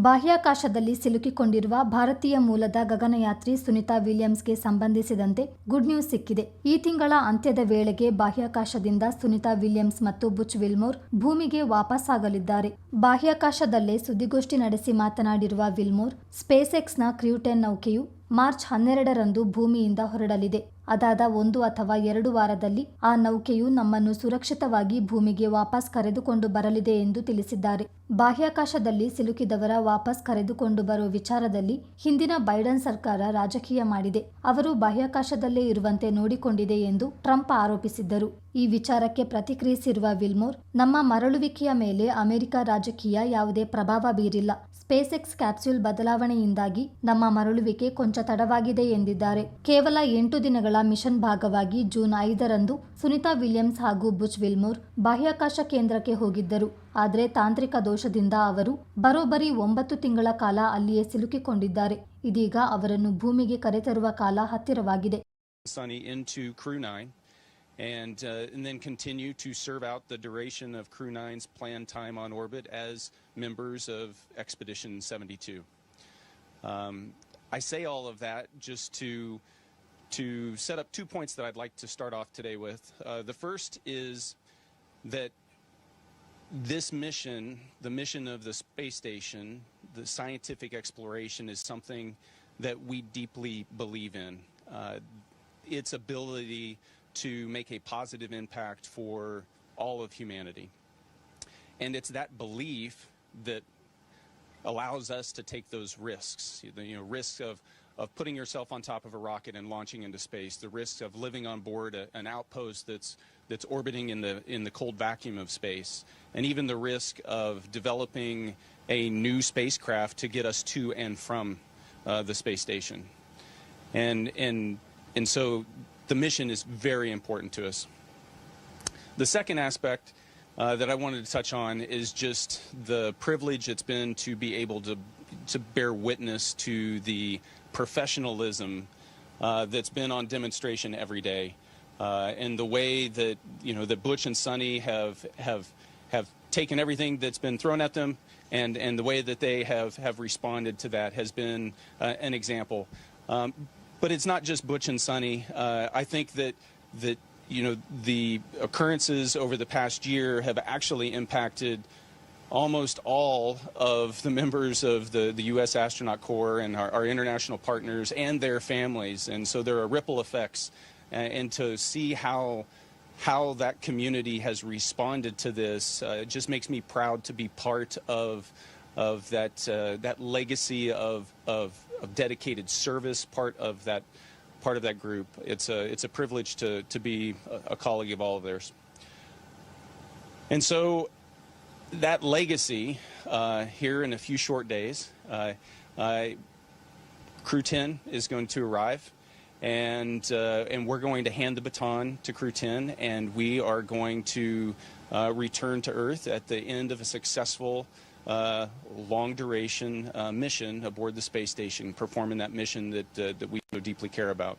ಬಾಹ್ಯಾಕಾಶದಲ್ಲಿ ಸಿಲುಕಿಕೊಂಡಿರುವ ಭಾರತೀಯ ಮೂಲದ ಗಗನಯಾತ್ರಿ ಸುನಿತಾ ವಿಲಿಯಮ್ಸ್ಗೆ ಸಂಬಂಧಿಸಿದಂತೆ ಗುಡ್ ನ್ಯೂಸ್ ಸಿಕ್ಕಿದೆ. ಈ ತಿಂಗಳ ಅಂತ್ಯದ ವೇಳೆಗೆ ಬಾಹ್ಯಾಕಾಶದಿಂದ ಸುನಿತಾ ವಿಲಿಯಮ್ಸ್ ಮತ್ತು ಬುಚ್ ವಿಲ್ಮೋರ್ ಭೂಮಿಗೆ ವಾಪಸ್ಸಾಗಲಿದ್ದಾರೆ. ಬಾಹ್ಯಾಕಾಶದಲ್ಲೇ ಸುದ್ದಿಗೋಷ್ಠಿ ನಡೆಸಿ ಮಾತನಾಡಿರುವ ವಿಲ್ಮೋರ್, ಸ್ಪೇಸ್ ಎಕ್ಸ್ನ ಕ್ರೂ 10 ನೌಕೆಯು ಮಾರ್ಚ್ 12ರಂದು ಭೂಮಿಯಿಂದ ಹೊರಡಲಿದೆ. ಅದಾದ 1 ಅಥವಾ 2 ವಾರದಲ್ಲಿ ಆ ನೌಕೆಯು ನಮ್ಮನ್ನು ಸುರಕ್ಷಿತವಾಗಿ ಭೂಮಿಗೆ ವಾಪಸ್ ಕರೆದುಕೊಂಡು ಬರಲಿದೆ ಎಂದು ತಿಳಿಸಿದ್ದಾರೆ. ಬಾಹ್ಯಾಕಾಶದಲ್ಲಿ ಸಿಲುಕಿದವರ ವಾಪಸ್ ಕರೆದುಕೊಂಡು ಬರುವ ವಿಚಾರದಲ್ಲಿ ಹಿಂದಿನ ಬೈಡನ್ ಸರ್ಕಾರ ರಾಜಕೀಯ ಮಾಡಿದೆ. ಅವರು ಬಾಹ್ಯಾಕಾಶದಲ್ಲೇ ಇರುವಂತೆ ನೋಡಿಕೊಂಡಿದೆ ಎಂದು ಟ್ರಂಪ್ ಆರೋಪಿಸಿದ್ದರು. ಈ ವಿಚಾರಕ್ಕೆ ಪ್ರತಿಕ್ರಿಯಿಸಿರುವ ವಿಲ್ಮೋರ್, ನಮ್ಮ ಮರಳುವಿಕೆಯ ಮೇಲೆ ಅಮೆರಿಕ ರಾಜಕೀಯ ಯಾವುದೇ ಪ್ರಭಾವ ಬೀರಿಲ್ಲ. ಸ್ಪೇಸ್ ಎಕ್ಸ್ ಕ್ಯಾಪ್ಸ್ಯೂಲ್ ಬದಲಾವಣೆಯಿಂದಾಗಿ ನಮ್ಮ ಮರಳುವಿಕೆ ಕೊಂಚ ತಡವಾಗಿದೆ ಎಂದಿದ್ದಾರೆ. ಕೇವಲ 8 ದಿನಗಳ ಮಿಷನ್ ಭಾಗವಾಗಿ ಜೂನ್ 5ರಂದು ಸುನಿತಾ ವಿಲಿಯಮ್ಸ್ ಹಾಗೂ ಬುಚ್ ವಿಲ್ಮೋರ್ ಬಾಹ್ಯಾಕಾಶ ಕೇಂದ್ರಕ್ಕೆ ಹೋಗಿದ್ದರು. ಆದರೆ ತಾಂತ್ರಿಕ ದೋಷದಿಂದ ಅವರು ಬರೋಬ್ಬರಿ 9 ತಿಂಗಳ ಕಾಲ ಅಲ್ಲಿಯೇ ಸಿಲುಕಿಕೊಂಡಿದ್ದಾರೆ. ಇದೀಗ ಅವರನ್ನು ಭೂಮಿಗೆ ಕರೆತರುವ ಕಾಲ ಹತ್ತಿರವಾಗಿದೆ. And then continue to serve out the duration of Crew 9's planned time on orbit as members of Expedition 72. I say all of that just to set up 2 points that I'd like to start off today with. The first is that this mission, the mission of the space station, the scientific exploration, is something that we deeply believe in. Its ability to make a positive impact for all of humanity. And it's that belief that allows us to take those risks, risks of putting yourself on top of a rocket and launching into space, the risks of living on board an outpost that's orbiting in the cold vacuum of space, and even the risk of developing a new spacecraft to get us to and from the space station. And so the mission is very important to us. The second aspect that I wanted to touch on is just the privilege it's been to be able to bear witness to the professionalism that's been on demonstration every day, and the way that that Butch and Sunny have taken everything that's been thrown at them, and the way that they have responded to that has been an example. But it's not just Butch and Sunny. I think that the occurrences over the past year have actually impacted almost all of the members of the U.S. Astronaut Corps and our international partners and their families. And so there are ripple effects, and to see how that community has responded to this just makes me proud to be part of that legacy of dedicated service, part of that group. It's a privilege to be a colleague of all of theirs. And so that legacy here in a few short days, Crew 10 is going to arrive, and we're going to hand the baton to Crew 10, and we are going to return to Earth at the end of a successful long-duration mission aboard the space station, performing that mission that we so deeply care about.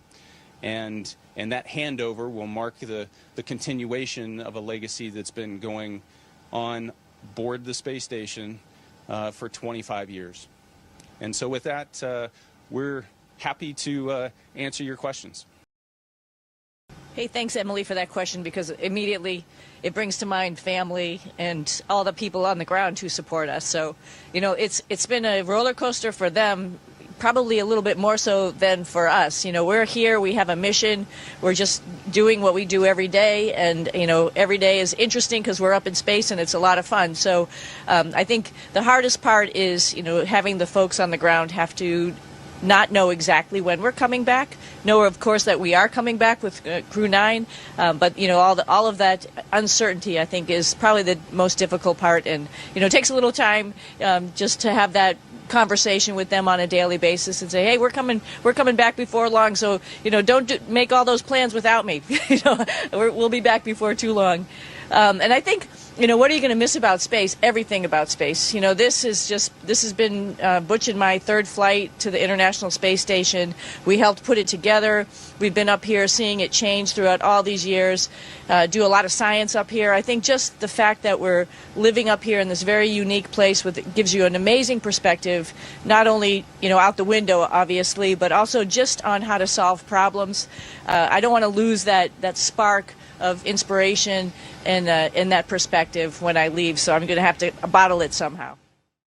And that handover will mark the continuation of a legacy that's been going on board the space station for 25 years. And so with that, we're happy to answer your questions. Hey, thanks, Emily, for that question, because immediately it brings to mind family and all the people on the ground who support us. So, it's been a roller coaster for them, probably a little bit more so than for us. We're here, we have a mission, we're just doing what we do every day, and, every day is interesting because we're up in space and it's a lot of fun. So I think the hardest part is, having the folks on the ground have to not know exactly when we're coming back. Know, of course, that we are coming back with Crew 9, but all of that uncertainty, I think, is probably the most difficult part, and it takes a little time just to have that conversation with them on a daily basis and say, hey, we're coming back before long, so don't make all those plans without me. We'll be back before too long. And I think what are you going to miss about space? Everything about space. This has been Butch and my third flight to the International Space Station. We helped put it together. We've been up here seeing it change throughout all these years, do a lot of science up here. I think just the fact that we're living up here in this very unique place gives you an amazing perspective, not only, out the window, obviously, but also just on how to solve problems. I don't want to lose that spark of inspiration and that perspective when I leave, so I'm going to have to bottle it somehow.